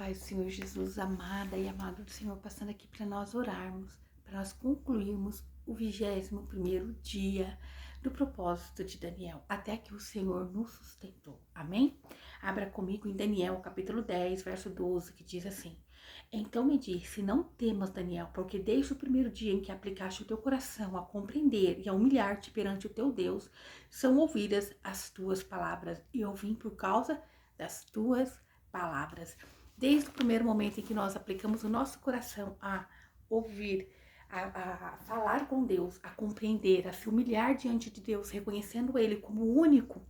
paz do Senhor Jesus, amada e amado do Senhor, passando aqui para nós orarmos, para nós concluirmos o 21º dia do propósito de Daniel, até que o Senhor nos sustentou. Amém? Abra comigo em Daniel, capítulo 10, verso 12, que diz assim: Então me disse, não temas, Daniel, porque desde o primeiro dia em que aplicaste o teu coração a compreender e a humilhar-te perante o teu Deus, são ouvidas as tuas palavras, e eu vim por causa das tuas palavras. Desde o primeiro momento em que nós aplicamos o nosso coração a ouvir, a falar com Deus, a compreender, a se humilhar diante de Deus, reconhecendo Ele como o único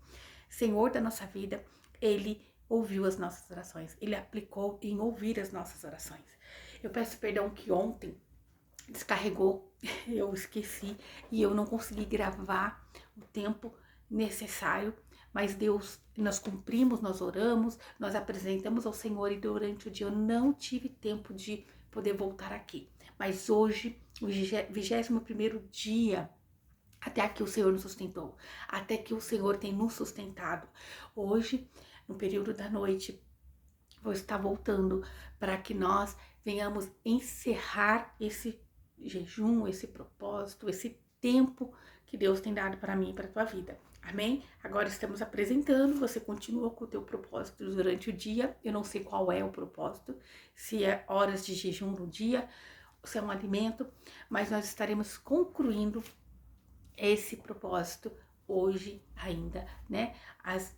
Senhor da nossa vida, Ele ouviu as nossas orações, Ele aplicou em ouvir as nossas orações. Eu peço perdão que ontem descarregou, eu esqueci e eu não consegui gravar o tempo necessário, mas Deus, nós cumprimos, nós oramos, nós apresentamos ao Senhor e durante o dia eu não tive tempo de poder voltar aqui. Mas hoje, o 21º dia, até aqui o Senhor nos sustentou, até que o Senhor tem nos sustentado. Hoje, no período da noite, vou estar voltando para que nós venhamos encerrar esse jejum, esse propósito, esse tempo que Deus tem dado para mim e para a tua vida. Amém? Agora estamos apresentando, você continua com o teu propósito durante o dia. Eu não sei qual é o propósito, se é horas de jejum no dia, se é um alimento, mas nós estaremos concluindo esse propósito hoje ainda, né? Às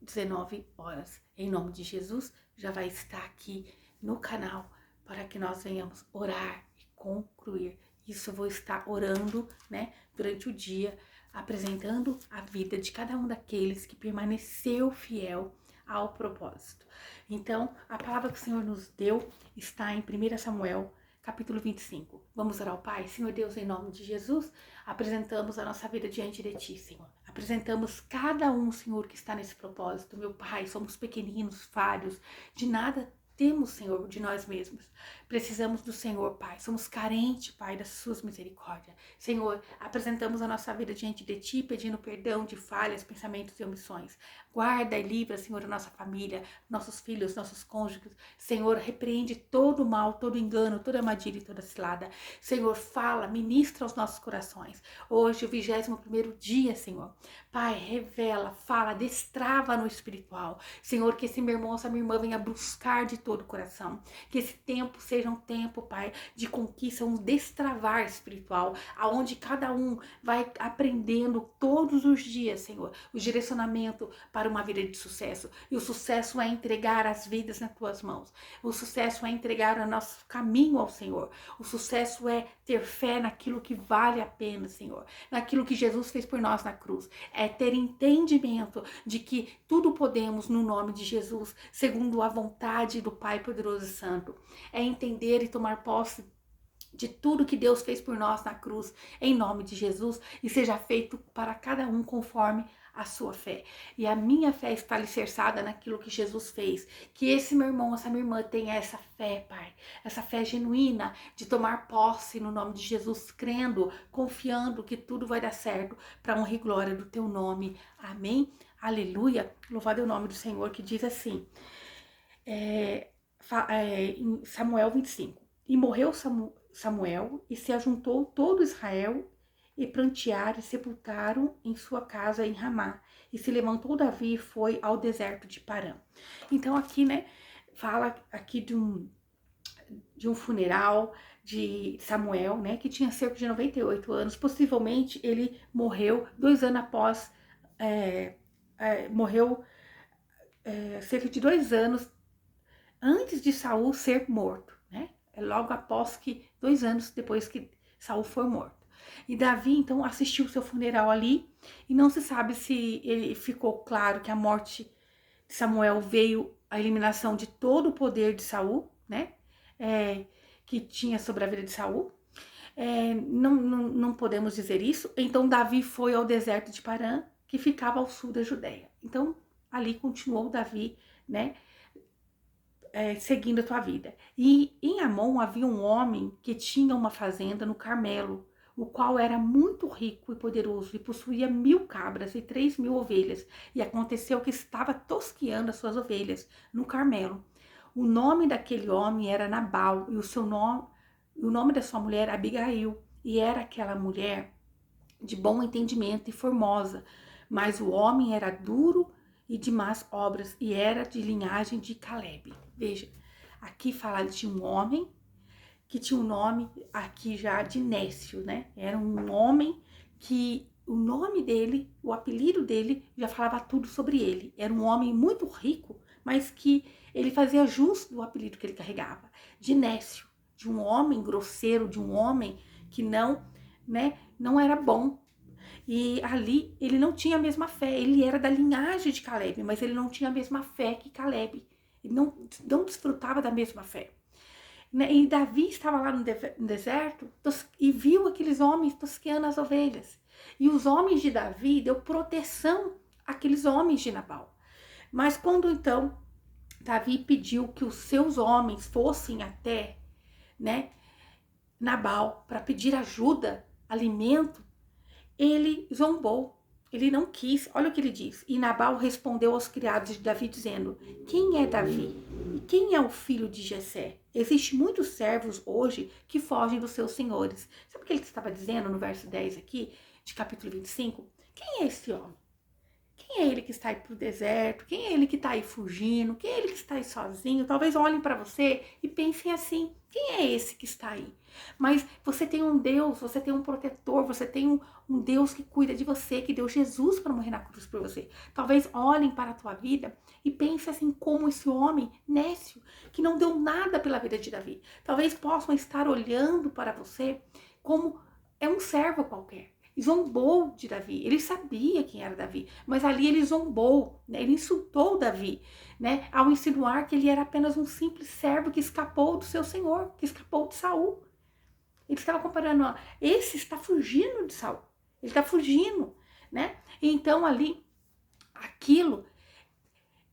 19 horas. Em nome de Jesus, já vai estar aqui no canal para que nós venhamos orar e concluir. Isso eu vou estar orando, né, durante o dia, apresentando a vida de cada um daqueles que permaneceu fiel ao propósito. Então, a palavra que o Senhor nos deu está em 1 Samuel, capítulo 25. Vamos orar ao Pai? Senhor Deus, em nome de Jesus, apresentamos a nossa vida diante de Ti, Senhor. Apresentamos cada um, Senhor, que está nesse propósito. Meu Pai, somos pequeninos, falhos, de nada temos, Senhor, de nós mesmos. Precisamos do Senhor, Pai. Somos carentes, Pai, das suas misericórdias. Senhor, apresentamos a nossa vida diante de Ti, pedindo perdão de falhas, pensamentos e omissões. Guarda e livra, Senhor, a nossa família, nossos filhos, nossos cônjuges. Senhor, repreende todo o mal, todo engano, toda armadilha e toda cilada. Senhor, fala, ministra aos nossos corações. Hoje, o 21º dia, Senhor. Pai, revela, fala, destrava no espiritual. Senhor, que esse meu irmão, essa minha irmã venha buscar de todo o coração. Que esse tempo seja um tempo, Pai, de conquista, um destravar espiritual, aonde cada um vai aprendendo todos os dias, Senhor, o direcionamento para uma vida de sucesso. E o sucesso é entregar as vidas nas tuas mãos. O sucesso é entregar o nosso caminho ao Senhor. O sucesso é ter fé naquilo que vale a pena, Senhor. Naquilo que Jesus fez por nós na cruz. É ter entendimento de que tudo podemos no nome de Jesus, segundo a vontade do Pai poderoso e santo. É entender e tomar posse de tudo que Deus fez por nós na cruz, em nome de Jesus, e seja feito para cada um conforme a sua fé. E a minha fé está alicerçada naquilo que Jesus fez. Que esse meu irmão, essa minha irmã tenha essa fé, Pai, essa fé genuína de tomar posse no nome de Jesus, crendo, confiando que tudo vai dar certo para honra e glória do teu nome. Amém? Aleluia. Louvado é o nome do Senhor, que diz assim, em Samuel 25. E morreu Samuel e se ajuntou todo Israel e prantearam e sepultaram em sua casa em Ramá. E se levantou Davi e foi ao deserto de Parã. Então aqui, né, fala aqui de um funeral de Samuel, né, que tinha cerca de 98 anos. Possivelmente ele morreu 2 anos após, morreu cerca de 2 anos antes de Saul ser morto, né? Logo após 2 anos depois que Saul foi morto. E Davi, então, assistiu o seu funeral ali, e não se sabe se ele ficou claro que a morte de Samuel veio a eliminação de todo o poder de Saul, né? Que tinha sobre a vida de Saul. Não podemos dizer isso. Então, Davi foi ao deserto de Parã, que ficava ao sul da Judéia. Então, ali continuou Davi, né? Seguindo a tua vida. E em Amon havia um homem que tinha uma fazenda no Carmelo, o qual era muito rico e poderoso e possuía 1000 cabras e 3000 ovelhas. E aconteceu que estava tosqueando as suas ovelhas no Carmelo. O nome daquele homem era Nabal e o nome da sua mulher Abigail. E era aquela mulher de bom entendimento e formosa, mas o homem era duro e de más obras e era de linhagem de Calebe. Veja, aqui fala de um homem que tinha um nome aqui já de Nécio, né? Era um homem que o nome dele, o apelido dele já falava tudo sobre ele. Era um homem muito rico, mas que ele fazia jus do apelido que ele carregava, de Nécio, de um homem grosseiro, de um homem que não era bom. E ali ele não tinha a mesma fé, ele era da linhagem de Calebe, mas ele não tinha a mesma fé que Calebe. Ele não desfrutava da mesma fé. E Davi estava lá no deserto e viu aqueles homens tosqueando as ovelhas. E os homens de Davi deu proteção àqueles homens de Nabal. Mas quando então Davi pediu que os seus homens fossem até, Nabal para pedir ajuda, alimento, ele zombou. Ele não quis, olha o que ele diz. E Nabal respondeu aos criados de Davi, dizendo: quem é Davi? E quem é o filho de Jessé? Existem muitos servos hoje que fogem dos seus senhores. Sabe o que ele estava dizendo no verso 10 aqui, de capítulo 25? Quem é esse homem? Quem é ele que está aí pro deserto? Quem é ele que está aí fugindo? Quem é ele que está aí sozinho? Talvez olhem para você e pensem assim: quem é esse que está aí? Mas você tem um Deus, você tem um protetor, você tem um Deus que cuida de você, que deu Jesus para morrer na cruz por você. Talvez olhem para a tua vida e pensem assim como esse homem Nécio, que não deu nada pela vida de Davi. Talvez possam estar olhando para você como é um servo qualquer. Zombou de Davi, ele sabia quem era Davi, mas ali ele zombou, ele insultou Davi, ao insinuar que ele era apenas um simples servo que escapou do seu senhor, que escapou de Saul. Ele estava comparando, esse está fugindo de Saul, ele está fugindo, Então ali, aquilo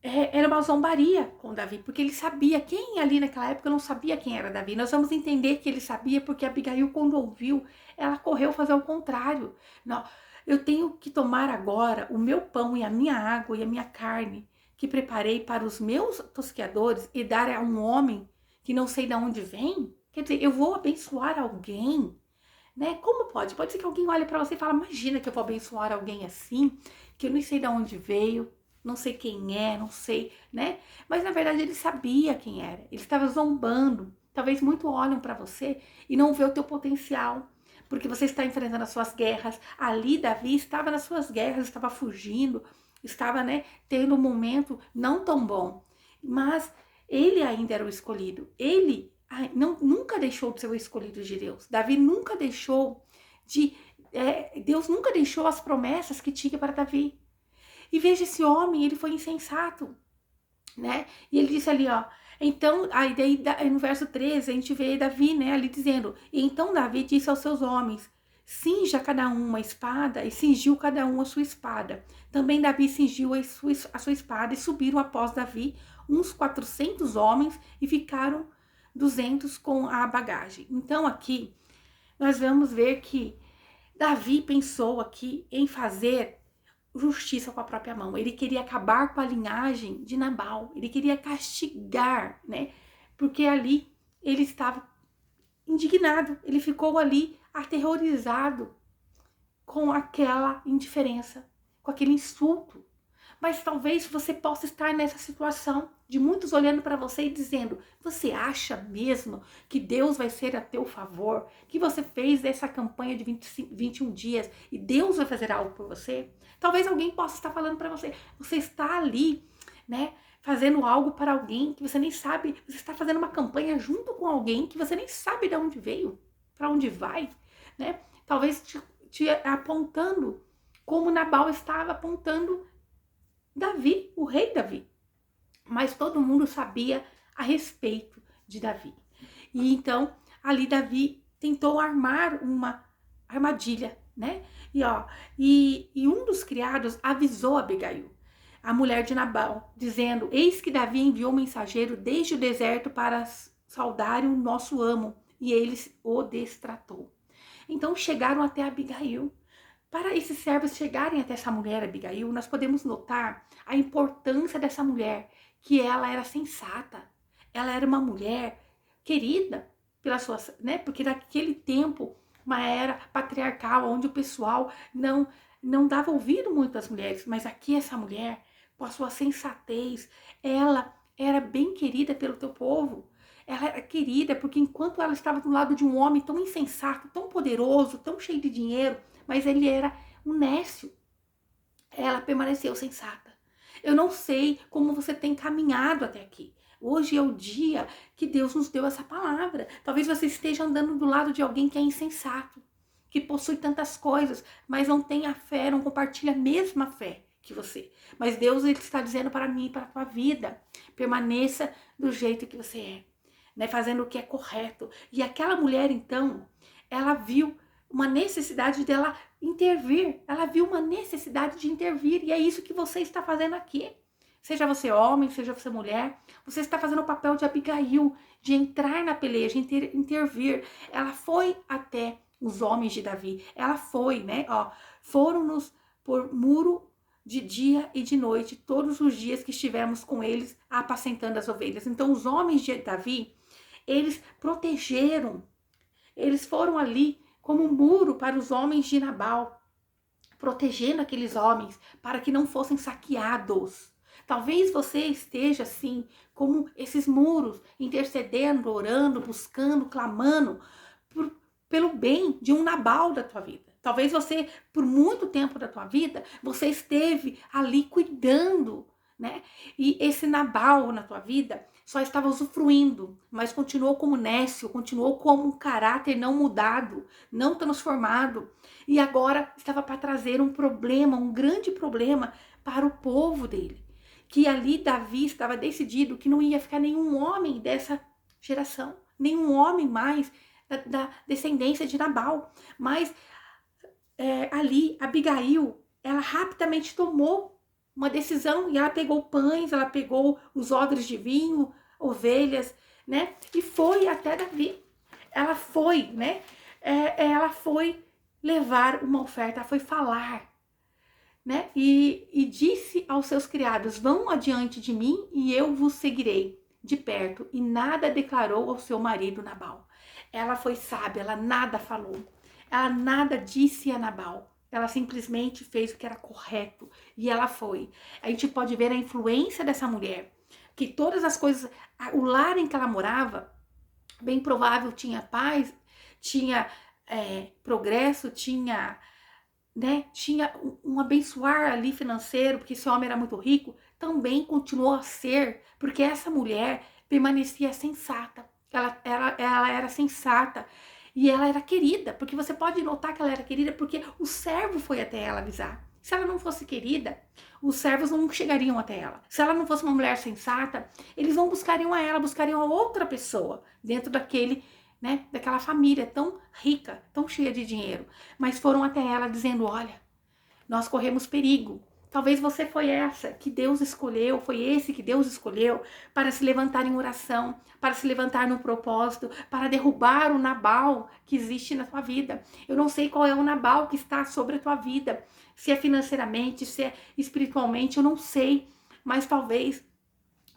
era uma zombaria com Davi, porque ele sabia, quem ali naquela época não sabia quem era Davi. Nós vamos entender que ele sabia porque Abigail, quando ouviu, ela correu fazer o contrário. Não, eu tenho que tomar agora o meu pão e a minha água e a minha carne que preparei para os meus tosqueadores e dar a um homem que não sei de onde vem. Quer dizer, eu vou abençoar alguém, Como pode? Pode ser que alguém olhe para você e fale: imagina que eu vou abençoar alguém assim, que eu nem sei de onde veio, não sei quem é, não sei, Mas na verdade ele sabia quem era, ele estava zombando. Talvez muito olham para você e não vê o teu potencial, porque você está enfrentando as suas guerras. Ali Davi estava nas suas guerras, estava fugindo, estava, tendo um momento não tão bom, mas ele ainda era o escolhido. Ele nunca deixou de ser o escolhido de Deus. Davi nunca deixou Deus nunca deixou as promessas que tinha para Davi. E veja, esse homem, ele foi insensato, E ele disse ali, então, aí daí no verso 13, a gente vê Davi, ali dizendo: e então Davi disse aos seus homens: cinja cada um uma espada, e cingiu cada um a sua espada. Também Davi cingiu a sua espada, e subiram após Davi uns 400 homens, e ficaram 200 com a bagagem. Então aqui, nós vamos ver que Davi pensou aqui em fazer justiça com a própria mão. Ele queria acabar com a linhagem de Nabal, ele queria castigar, Porque ali ele estava indignado, ele ficou ali aterrorizado com aquela indiferença, com aquele insulto. Mas talvez você possa estar nessa situação de muitos olhando para você e dizendo: você acha mesmo que Deus vai ser a teu favor? Que você fez essa campanha de 21 dias e Deus vai fazer algo por você? Talvez alguém possa estar falando para você: você está ali, fazendo algo para alguém que você nem sabe. Você está fazendo uma campanha junto com alguém que você nem sabe de onde veio, para onde vai, Talvez te apontando como Nabal estava apontando Davi, o rei Davi. Mas todo mundo sabia a respeito de Davi. E então, ali Davi tentou armar uma armadilha, E um dos criados avisou Abigail, a mulher de Nabal, dizendo: eis que Davi enviou um mensageiro desde o deserto para saudar o nosso amo, e ele o destratou. Então chegaram até Abigail. Para esses servos chegarem até essa mulher, Abigail, nós podemos notar a importância dessa mulher, que ela era sensata. Ela era uma mulher querida pela sua, né? Porque naquele tempo, uma era patriarcal, onde o pessoal não dava ouvido muito às mulheres, mas aqui essa mulher, com a sua sensatez, ela era bem querida pelo teu povo. Ela era querida porque enquanto ela estava do lado de um homem tão insensato, tão poderoso, tão cheio de dinheiro, mas ele era um nécio, ela permaneceu sensata. Eu não sei como você tem caminhado até aqui. Hoje é o dia que Deus nos deu essa palavra. Talvez você esteja andando do lado de alguém que é insensato, que possui tantas coisas, mas não tem a fé, não compartilha a mesma fé que você. Mas Deus, ele está dizendo para mim e para a tua vida, permaneça do jeito que você é, né, fazendo o que é correto. E aquela mulher, então, ela viu uma necessidade dela intervir. Ela viu uma necessidade de intervir. E é isso que você está fazendo aqui. Seja você homem, seja você mulher, você está fazendo o papel de Abigail, de entrar na peleja, intervir. Ela foi até os homens de Davi. Ela foi, né? Ó, foram-nos por muro de dia e de noite, todos os dias que estivemos com eles apacentando as ovelhas. Então, os homens de Davi, eles protegeram, eles foram ali como um muro para os homens de Nabal, protegendo aqueles homens para que não fossem saqueados. Talvez você esteja assim, como esses muros, intercedendo, orando, buscando, clamando pelo bem de um Nabal da tua vida. Talvez você, por muito tempo da tua vida, você esteve ali cuidando, né? E esse Nabal na tua vida só estava usufruindo, mas continuou como nécio, continuou como um caráter não mudado, não transformado. E agora estava para trazer um problema, um grande problema para o povo dele. Que ali Davi estava decidido que não ia ficar nenhum homem dessa geração, nenhum homem mais da descendência de Nabal. Mas ali, Abigail, ela rapidamente tomou uma decisão e ela pegou pães, ela pegou os odres de vinho, ovelhas, né? E foi até Davi. Ela foi, né? Ela foi levar uma oferta, ela foi falar, né? E disse aos seus criados: vão adiante de mim e eu vos seguirei de perto. E nada declarou ao seu marido Nabal. Ela foi sábia, ela nada falou. Ela nada disse a Nabal. Ela simplesmente fez o que era correto. E ela foi. A gente pode ver a influência dessa mulher. Que todas as coisas... O lar em que ela morava, bem provável, tinha paz, tinha progresso, tinha... né, tinha um abençoar ali financeiro, porque esse homem era muito rico, também continuou a ser, porque essa mulher permanecia sensata. Ela era sensata e ela era querida, porque você pode notar que ela era querida porque o servo foi até ela avisar. Se ela não fosse querida, os servos não chegariam até ela. Se ela não fosse uma mulher sensata, eles não buscariam a ela, buscariam a outra pessoa dentro daquele, né, daquela família tão rica, tão cheia de dinheiro. Mas foram até ela dizendo: olha, nós corremos perigo. Talvez você foi essa que Deus escolheu, foi esse que Deus escolheu para se levantar em oração, para se levantar no propósito, para derrubar o Nabal que existe na tua vida. Eu não sei qual é o Nabal que está sobre a tua vida, se é financeiramente, se é espiritualmente, eu não sei, mas talvez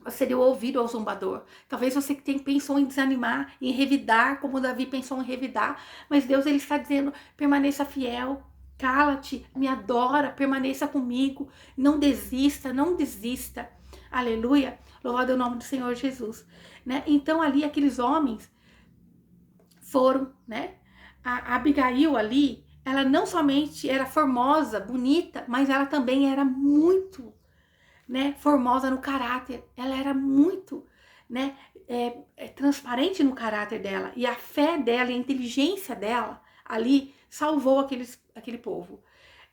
você deu ouvido ao zombador. Talvez você pensou em desanimar, em revidar, como Davi pensou em revidar, mas Deus, ele está dizendo: permaneça fiel, cala-te, me adora, permaneça comigo, não desista, não desista. Aleluia, louvado é o nome do Senhor Jesus, né? Então ali aqueles homens foram, né? A Abigail ali, ela não somente era formosa, bonita, mas ela também era muito, né, formosa no caráter. Ela era muito, né, transparente no caráter dela. E a fé dela e a inteligência dela ali salvou aquele povo,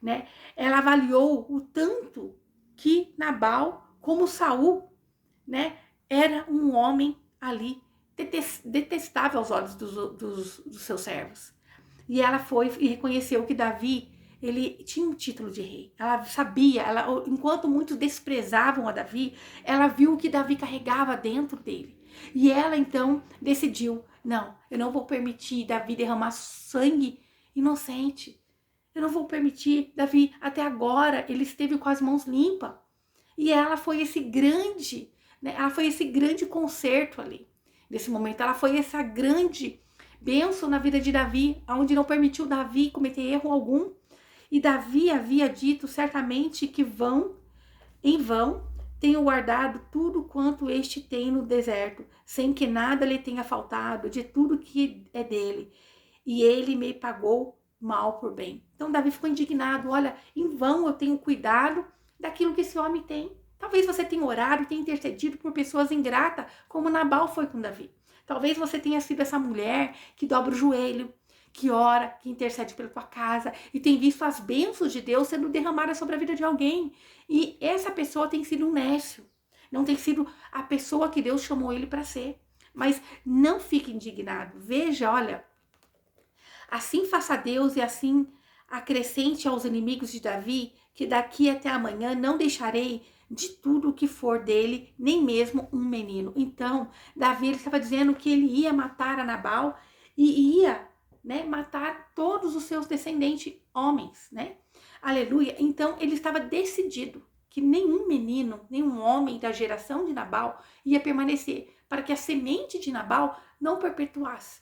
né? Ela avaliou o tanto que Nabal, como Saul, né, era um homem ali detestável aos olhos dos seus servos. E ela foi e reconheceu que Davi, ele tinha um título de rei. Ela sabia, enquanto muitos desprezavam a Davi, ela viu o que Davi carregava dentro dele. E ela então decidiu: não, eu não vou permitir Davi derramar sangue inocente. Eu não vou permitir Davi, até agora, ele esteve com as mãos limpas. E ela foi esse grande, né? Ela foi esse grande conserto ali. Nesse momento, ela foi essa grande bênção na vida de Davi, onde não permitiu Davi cometer erro algum. E Davi havia dito certamente que em vão, tenho guardado tudo quanto este tem no deserto, sem que nada lhe tenha faltado de tudo que é dele. E ele me pagou mal por bem. Então Davi ficou indignado. Olha, em vão eu tenho cuidado daquilo que esse homem tem. Talvez você tenha orado, tenha intercedido por pessoas ingratas, como Nabal foi com Davi. Talvez você tenha sido essa mulher que dobra o joelho, que ora, que intercede pela tua casa e tem visto as bênçãos de Deus sendo derramadas sobre a vida de alguém. E essa pessoa tem sido um nécio, não tem sido a pessoa que Deus chamou ele para ser. Mas não fique indignado. Veja, olha, assim faça Deus e assim acrescente aos inimigos de Davi, que daqui até amanhã não deixarei de tudo o que for dele, nem mesmo um menino. Então, Davi ele estava dizendo que ele ia matar a Nabal e ia, né, matar todos os seus descendentes homens, né? Aleluia. Então, ele estava decidido que nenhum menino, nenhum homem da geração de Nabal ia permanecer, para que a semente de Nabal não perpetuasse.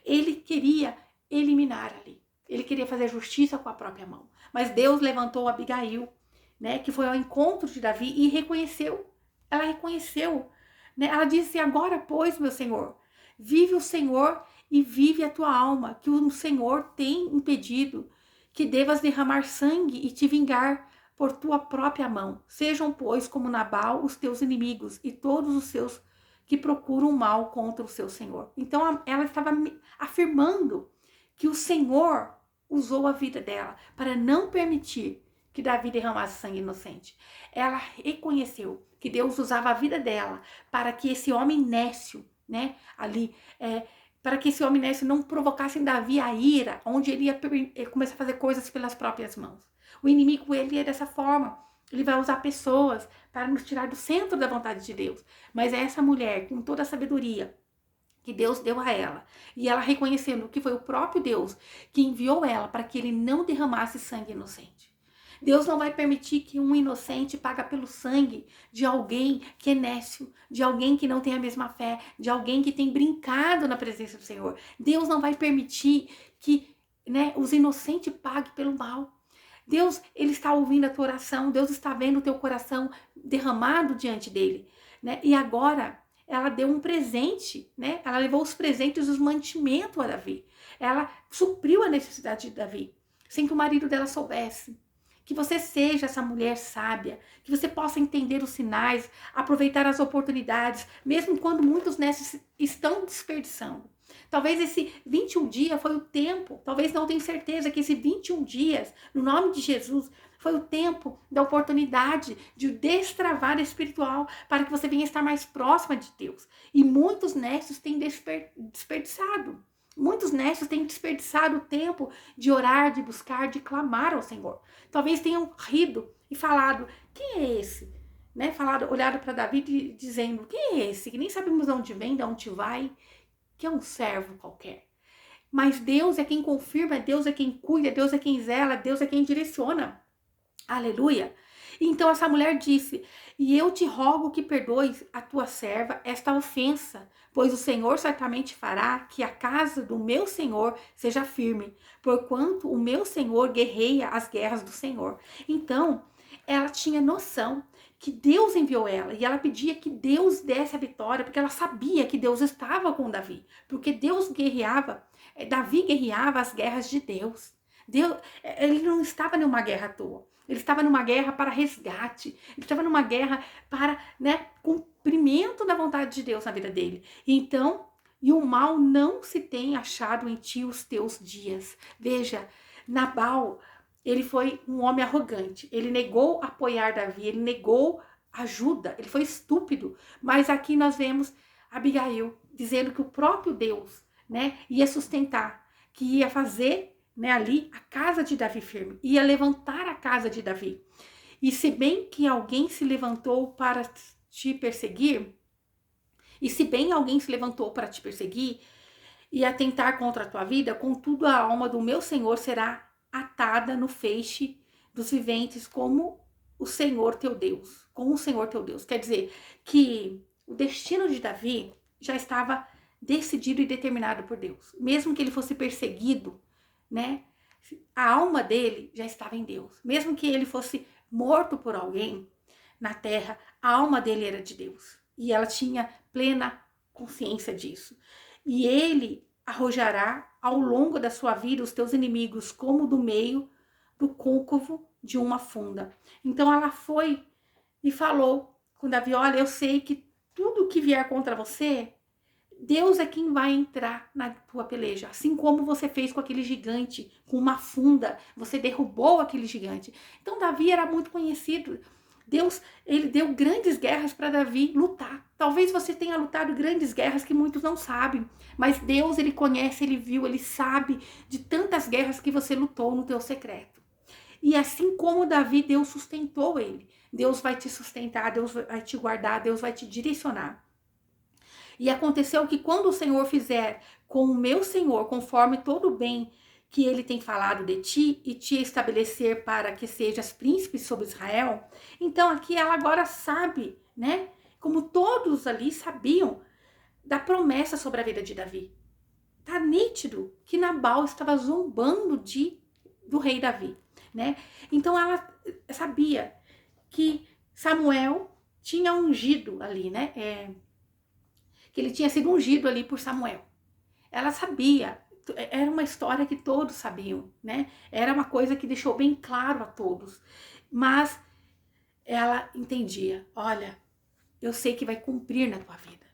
Ele queria eliminar ali. Ele queria fazer justiça com a própria mão. Mas Deus levantou Abigail, né, que foi ao encontro de Davi e reconheceu. Ela reconheceu, né? Ela disse: agora, pois, meu Senhor, vive o Senhor e vive a tua alma, que o Senhor tem impedido que devas derramar sangue e te vingar por tua própria mão. Sejam, pois, como Nabal os teus inimigos e todos os seus que procuram mal contra o seu Senhor. Então ela estava afirmando que o Senhor usou a vida dela para não permitir que Davi derramasse sangue inocente. Ela reconheceu que Deus usava a vida dela para que esse homem nécio, né, ali, para que esse homem nécio não provocasse em Davi a ira, onde ele ia começar a fazer coisas pelas próprias mãos. O inimigo, ele é dessa forma. Ele vai usar pessoas para nos tirar do centro da vontade de Deus. Mas é essa mulher, com toda a sabedoria que Deus deu a ela, e ela reconhecendo que foi o próprio Deus que enviou ela para que ele não derramasse sangue inocente. Deus não vai permitir que um inocente pague pelo sangue de alguém que é nécio, de alguém que não tem a mesma fé, de alguém que tem brincado na presença do Senhor. Deus não vai permitir que, né, os inocentes paguem pelo mal. Deus, ele está ouvindo a tua oração, Deus está vendo o teu coração derramado diante dele, né? E agora ela deu um presente, né? Ela levou os presentes, os mantimentos a Davi. Ela supriu a necessidade de Davi, sem que o marido dela soubesse. Que você seja essa mulher sábia, que você possa entender os sinais, aproveitar as oportunidades, mesmo quando muitos nesses estão desperdiçando. Talvez esse 21 dias foi o tempo, talvez não tenha certeza que esse 21 dias, no nome de Jesus, foi o tempo da oportunidade de destravar espiritual para que você venha estar mais próxima de Deus. E muitos nestes têm desperdiçado. Muitos nestes têm desperdiçado o tempo de orar, de buscar, de clamar ao Senhor. Talvez tenham rido e falado: quem é esse? Né? Olhado para Davi dizendo: quem é esse? Que nem sabemos de onde vem, de onde vai, que é um servo qualquer. Mas Deus é quem confirma, Deus é quem cuida, Deus é quem zela, Deus é quem direciona. Aleluia. Então essa mulher disse: e eu te rogo que perdoes a tua serva esta ofensa, pois o Senhor certamente fará que a casa do meu Senhor seja firme, porquanto o meu Senhor guerreia as guerras do Senhor. Então, ela tinha noção que Deus enviou ela, e ela pedia que Deus desse a vitória, porque ela sabia que Deus estava com Davi, porque Davi guerreava as guerras de Deus. Ele não estava numa guerra à toa. Ele estava numa guerra para resgate. Ele estava numa guerra para, né, cumprimento da vontade de Deus na vida dele. Então, e o mal não se tem achado em ti os teus dias. Veja, Nabal, ele foi um homem arrogante. Ele negou apoiar Davi, ele negou ajuda, ele foi estúpido. Mas aqui nós vemos Abigail dizendo que o próprio Deus, né, ia sustentar, que ia fazer, né, ali a casa de Davi firme, ia levantar a casa de Davi. E se bem que alguém se levantou para te perseguir, e atentar contra a tua vida, contudo a alma do meu Senhor será atada no feixe dos viventes como o Senhor teu Deus, com o Senhor teu Deus. Quer dizer que o destino de Davi já estava decidido e determinado por Deus. Mesmo que ele fosse perseguido, né? A alma dele já estava em Deus. Mesmo que ele fosse morto por alguém na terra, a alma dele era de Deus. E ela tinha plena consciência disso. E ele arrojará ao longo da sua vida os teus inimigos como do meio do côncavo de uma funda. Então ela foi e falou com Davi: olha, eu sei que tudo que vier contra você, Deus é quem vai entrar na tua peleja. Assim como você fez com aquele gigante, com uma funda, você derrubou aquele gigante. Então Davi era muito conhecido. Deus, ele deu grandes guerras para Davi lutar. Talvez você tenha lutado grandes guerras que muitos não sabem, mas Deus, ele conhece, ele viu, ele sabe de tantas guerras que você lutou no teu secreto. E assim como Davi, Deus sustentou ele. Deus vai te sustentar, Deus vai te guardar, Deus vai te direcionar. E aconteceu que quando o Senhor fizer com o meu Senhor, conforme todo o bem que ele tem falado de ti e te estabelecer para que sejas príncipe sobre Israel, então aqui ela agora sabe, né? Como todos ali sabiam da promessa sobre a vida de Davi. Tá nítido que Nabal estava zombando do rei Davi, né? Então ela sabia que Samuel tinha ungido ali, né? Que ele tinha sido ungido ali por Samuel. Ela sabia, era uma história que todos sabiam, né? Era uma coisa que deixou bem claro a todos. Mas ela entendia, olha, eu sei que vai cumprir na tua vida.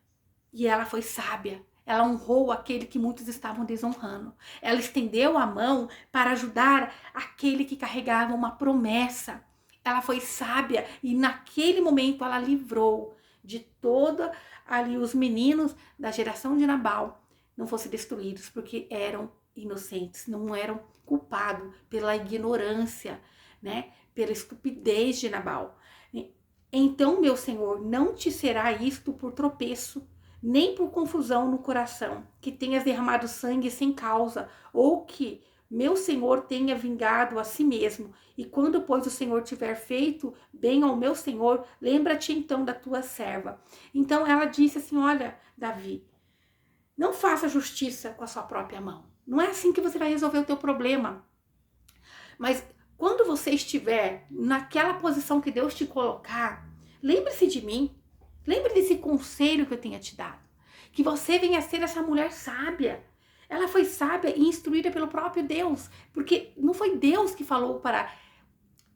E ela foi sábia. Ela honrou aquele que muitos estavam desonrando. Ela estendeu a mão para ajudar aquele que carregava uma promessa. Ela foi sábia e naquele momento ela livrou de toda ali os meninos da geração de Nabal não fossem destruídos, porque eram inocentes, não eram culpados pela ignorância, né? Pela estupidez de Nabal. Então, meu Senhor, não te será isto por tropeço, nem por confusão no coração, que tenhas derramado sangue sem causa, ou que meu Senhor tenha vingado a si mesmo. E quando, pois, o Senhor tiver feito bem ao meu Senhor, lembra-te então da tua serva. Então ela disse assim: olha, Davi, não faça justiça com a sua própria mão. Não é assim que você vai resolver o teu problema. Mas quando você estiver naquela posição que Deus te colocar, lembre-se de mim. Lembre desse conselho que eu tenha te dado. Que você venha a ser essa mulher sábia. Ela foi sábia e instruída pelo próprio Deus. Porque não foi Deus que falou para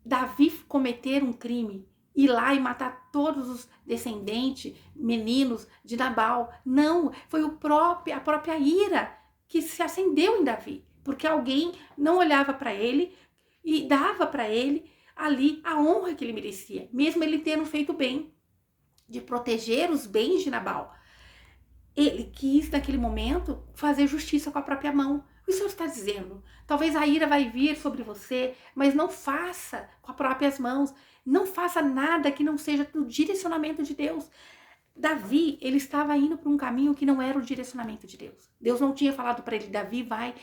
Davi cometer um crime, ir lá e matar todos os descendentes, meninos de Nabal. Não, foi a própria ira que se acendeu em Davi. Porque alguém não olhava para ele e dava para ele ali a honra que ele merecia, mesmo ele tendo feito bem, de proteger os bens de Nabal. Ele quis, naquele momento, fazer justiça com a própria mão. O Senhor está dizendo, talvez a ira vai vir sobre você, mas não faça com as próprias mãos. Não faça nada que não seja do direcionamento de Deus. Davi, ele estava indo para um caminho que não era o direcionamento de Deus. Deus não tinha falado para ele: Davi, vai.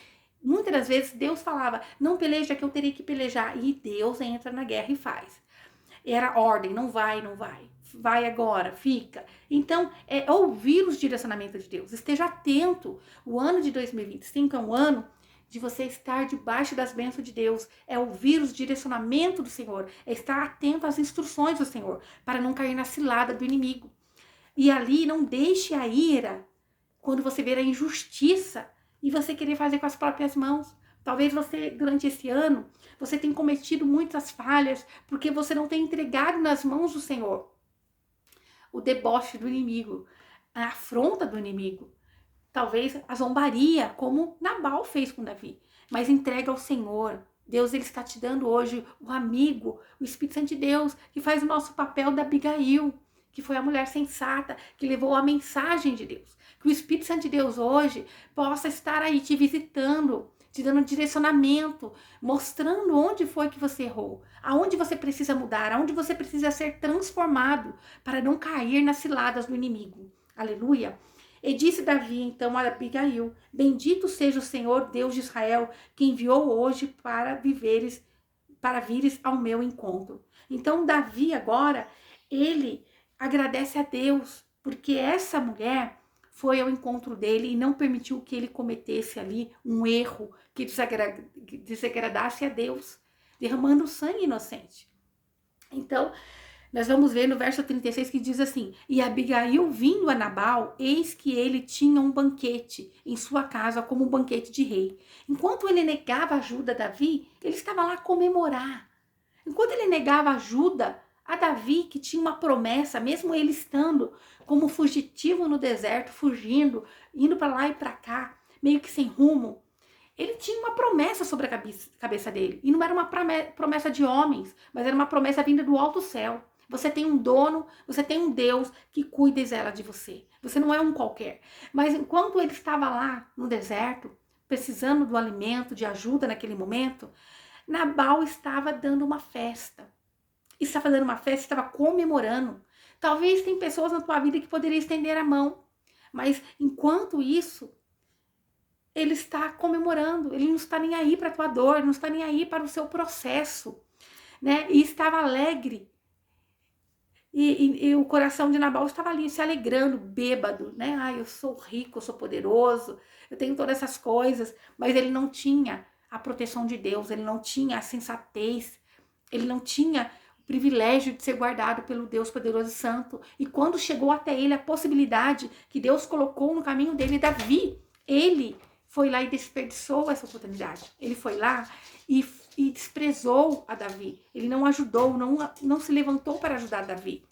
Muitas das vezes Deus falava: não peleja que eu terei que pelejar. E Deus entra na guerra e faz. Era ordem: não vai, não vai. Vai agora, fica. Então, é ouvir os direcionamentos de Deus. Esteja atento. O ano de 2025 é um ano de você estar debaixo das bênçãos de Deus. É ouvir os direcionamentos do Senhor. É estar atento às instruções do Senhor, para não cair na cilada do inimigo. E ali, não deixe a ira, quando você ver a injustiça, e você querer fazer com as próprias mãos. Talvez você, durante esse ano, você tenha cometido muitas falhas, porque você não tem entregado nas mãos do Senhor o deboche do inimigo, a afronta do inimigo, talvez a zombaria, como Nabal fez com Davi. Mas entrega ao Senhor. Deus, ele está te dando hoje o amigo, o Espírito Santo de Deus, que faz o nosso papel da Abigail, que foi a mulher sensata, que levou a mensagem de Deus. Que o Espírito Santo de Deus hoje possa estar aí te visitando, te dando direcionamento, mostrando onde foi que você errou, aonde você precisa mudar, aonde você precisa ser transformado para não cair nas ciladas do inimigo. Aleluia! E disse Davi então a Abigail: bendito seja o Senhor Deus de Israel, que enviou hoje para viveres para vires ao meu encontro. Então Davi agora, ele agradece a Deus, porque essa mulher foi ao encontro dele e não permitiu que ele cometesse ali um erro que desagradasse a Deus, derramando sangue inocente. Então, nós vamos ver no verso 36 que diz assim: e Abigail vindo a Nabal, eis que ele tinha um banquete em sua casa, como um banquete de rei. Enquanto ele negava ajuda a Davi, ele estava lá a comemorar. Enquanto ele negava ajuda a Davi, que tinha uma promessa, mesmo ele estando como fugitivo no deserto, fugindo, indo para lá e para cá, meio que sem rumo, ele tinha uma promessa sobre a cabeça dele. E não era uma promessa de homens, mas era uma promessa vinda do alto céu. Você tem um dono, você tem um Deus que cuida e zela de você. Você não é um qualquer. Mas enquanto ele estava lá no deserto, precisando do alimento, de ajuda naquele momento, Nabal estava dando uma festa. Estava dando uma festa, estava comemorando. Talvez tem pessoas na tua vida que poderiam estender a mão. Mas enquanto isso, ele está comemorando. Ele não está nem aí para a tua dor, não está nem aí para o seu processo, né? E estava alegre. E o coração de Nabal estava ali se alegrando, bêbado, né? Ai, eu sou rico, eu sou poderoso, eu tenho todas essas coisas. Mas ele não tinha a proteção de Deus, ele não tinha a sensatez, ele não tinha o privilégio de ser guardado pelo Deus poderoso e santo. E quando chegou até ele a possibilidade que Deus colocou no caminho dele, Davi, ele foi lá e desperdiçou essa oportunidade. Ele foi lá e desprezou a Davi. Ele não ajudou, não se levantou para ajudar Davi.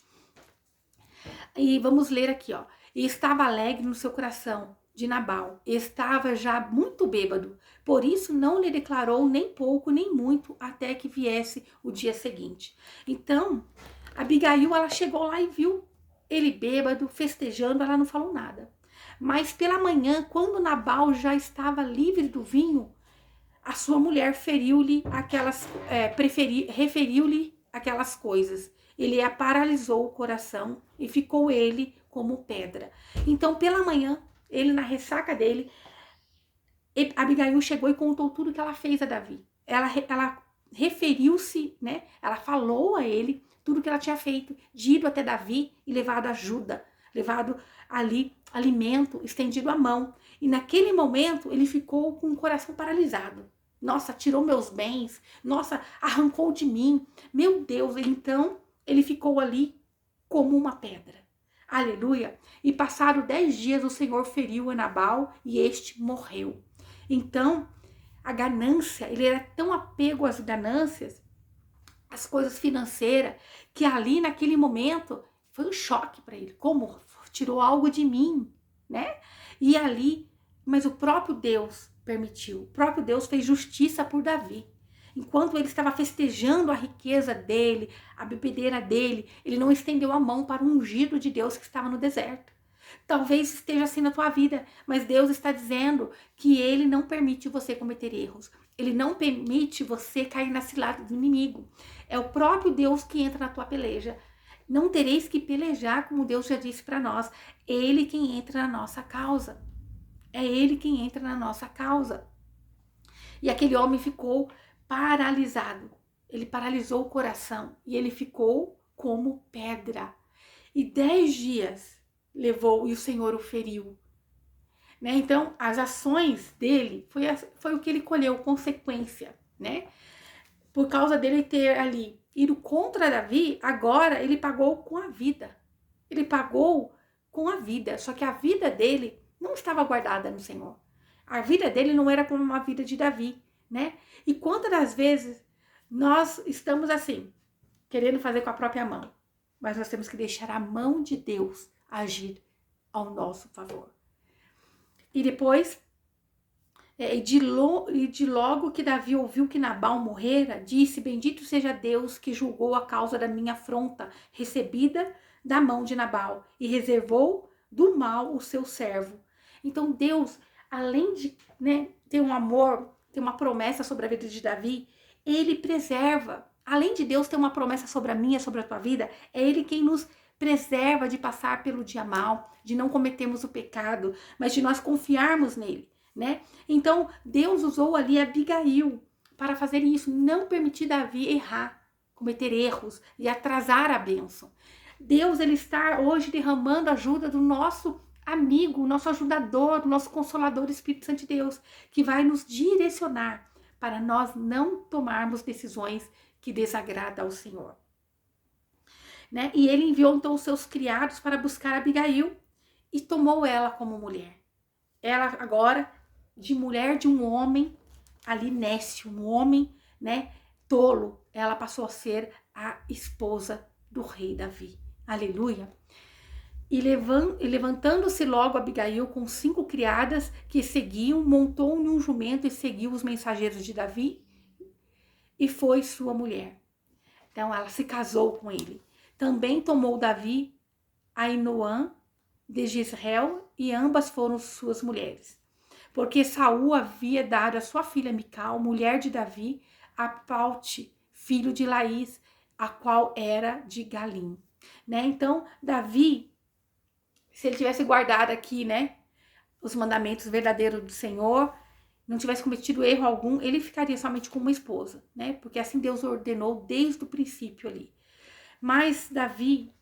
E vamos ler aqui, ó. E estava alegre no seu coração de Nabal. Estava já muito bêbado. Por isso não lhe declarou nem pouco nem muito até que viesse o dia seguinte. Então, Abigail, ela chegou lá e viu ele bêbado, festejando, ela não falou nada. Mas pela manhã, quando Nabal já estava livre do vinho, a sua mulher referiu-lhe aquelas coisas. Ele a paralisou o coração e ficou ele como pedra. Então, pela manhã, ele na ressaca dele, Abigail chegou e contou tudo que ela fez a Davi. Ela referiu-se, né? Ela falou a ele tudo que ela tinha feito, de ido até Davi e levado ajuda, levado ali alimento, estendido a mão. E naquele momento ele ficou com o coração paralisado. Nossa, tirou meus bens. Nossa, arrancou de mim. Meu Deus, então ele ficou ali como uma pedra. Aleluia. E passaram 10 dias o Senhor feriu a Nabal e este morreu. Então, a ganância, ele era tão apego às ganâncias, às coisas financeiras, que ali naquele momento foi um choque para ele. Como tirou algo de mim, né? E ali, mas o próprio Deus permitiu. O próprio Deus fez justiça por Davi. Enquanto ele estava festejando a riqueza dele, a bebedeira dele, ele não estendeu a mão para o ungido de Deus que estava no deserto. Talvez esteja assim na tua vida, mas Deus está dizendo que ele não permite você cometer erros. Ele não permite você cair na cilada do inimigo. É o próprio Deus que entra na tua peleja. Não tereis que pelejar, como Deus já disse para nós. Ele quem entra na nossa causa. É ele quem entra na nossa causa. E aquele homem ficou paralisado. Ele paralisou o coração e ele ficou como pedra. E 10 dias levou e o Senhor o feriu. Né? Então, as ações dele foi o que ele colheu, consequência. Né? Por causa dele ter ali ido contra Davi, agora ele pagou com a vida. Ele pagou com a vida. Só que a vida dele não estava guardada no Senhor. A vida dele não era como uma vida de Davi, né? E quantas das vezes nós estamos assim, querendo fazer com a própria mão, mas nós temos que deixar a mão de Deus agir ao nosso favor. E depois, de logo que Davi ouviu que Nabal morrera, disse: bendito seja Deus que julgou a causa da minha afronta recebida da mão de Nabal e reservou do mal o seu servo. Então Deus, além de, né, ter um amor, ter uma promessa sobre a vida de Davi, ele preserva. Além de Deus ter uma promessa sobre a minha, sobre a tua vida, é ele quem nos preserva de passar pelo dia mal, de não cometermos o pecado, mas de nós confiarmos nele, né? Então Deus usou ali Abigail para fazer isso, não permitir Davi errar, cometer erros e atrasar a bênção. Deus, ele está hoje derramando a ajuda do nosso amigo, nosso ajudador, nosso consolador, Espírito Santo de Deus, que vai nos direcionar para nós não tomarmos decisões que desagradam ao Senhor. Né? E ele enviou então os seus criados para buscar Abigail e tomou ela como mulher. Ela agora, de mulher de um homem ali nécio, um homem, né, tolo, ela passou a ser a esposa do rei Davi. Aleluia. E levantando-se logo Abigail com 5 criadas que seguiam, montou em um jumento e seguiu os mensageiros de Davi e foi sua mulher. Então ela se casou com ele. Também tomou Davi Ainoã de Jezreel e ambas foram suas mulheres. Porque Saul havia dado a sua filha Mical, mulher de Davi, a Paute, filho de Laís, a qual era de Galim. Né? Então, Davi, se ele tivesse guardado aqui, né, os mandamentos verdadeiros do Senhor, não tivesse cometido erro algum, ele ficaria somente com uma esposa, né? Porque assim Deus ordenou desde o princípio ali. Mas Davi,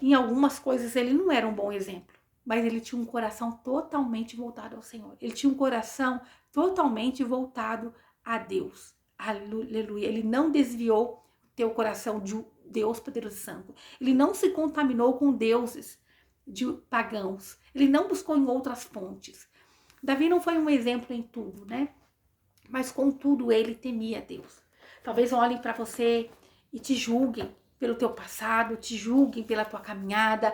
em algumas coisas, ele não era um bom exemplo. Mas ele tinha um coração totalmente voltado ao Senhor. Ele tinha um coração totalmente voltado a Deus. Aleluia. Ele não desviou o teu coração de Deus poderoso e santo. Ele não se contaminou com deuses de pagãos. Ele não buscou em outras fontes. Davi não foi um exemplo em tudo, né? Mas contudo ele temia Deus. Talvez olhem para você e te julguem pelo teu passado, te julguem pela tua caminhada,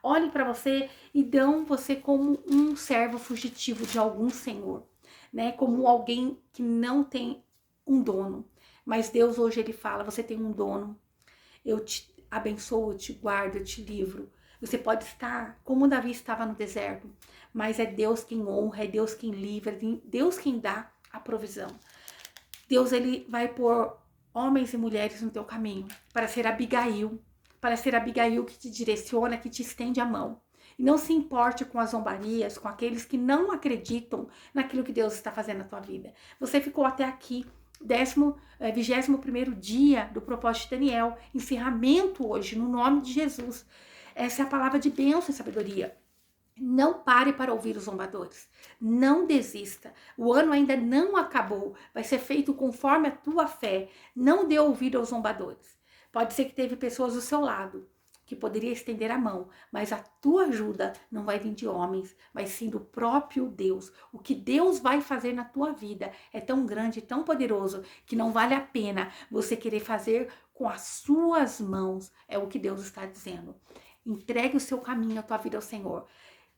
olhem para você e dão você como um servo fugitivo de algum senhor, né? Como alguém que não tem um dono. Mas Deus hoje ele fala, você tem um dono. Eu te abençoo, eu te guardo, eu te livro. Você pode estar como Davi estava no deserto, mas é Deus quem honra, é Deus quem livra, é Deus quem dá a provisão. Deus ele vai pôr homens e mulheres no teu caminho para ser Abigail que te direciona, que te estende a mão. E não se importe com as zombarias, com aqueles que não acreditam naquilo que Deus está fazendo na tua vida. Você ficou até aqui, 21º dia do propósito de Daniel, encerramento hoje, no nome de Jesus. Essa é a palavra de bênção e sabedoria. Não pare para ouvir os zombadores. Não desista. O ano ainda não acabou. Vai ser feito conforme a tua fé. Não dê ouvido aos zombadores. Pode ser que teve pessoas do seu lado que poderia estender a mão, mas a tua ajuda não vai vir de homens, vai sim do próprio Deus. O que Deus vai fazer na tua vida é tão grande, tão poderoso, que não vale a pena você querer fazer com as suas mãos. É o que Deus está dizendo. Entregue o seu caminho, a tua vida ao Senhor.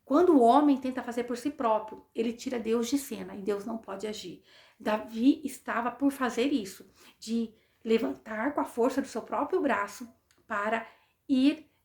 Quando o homem tenta fazer por si próprio, ele tira Deus de cena e Deus não pode agir. Davi estava por fazer isso, de levantar com a força do seu próprio braço para ir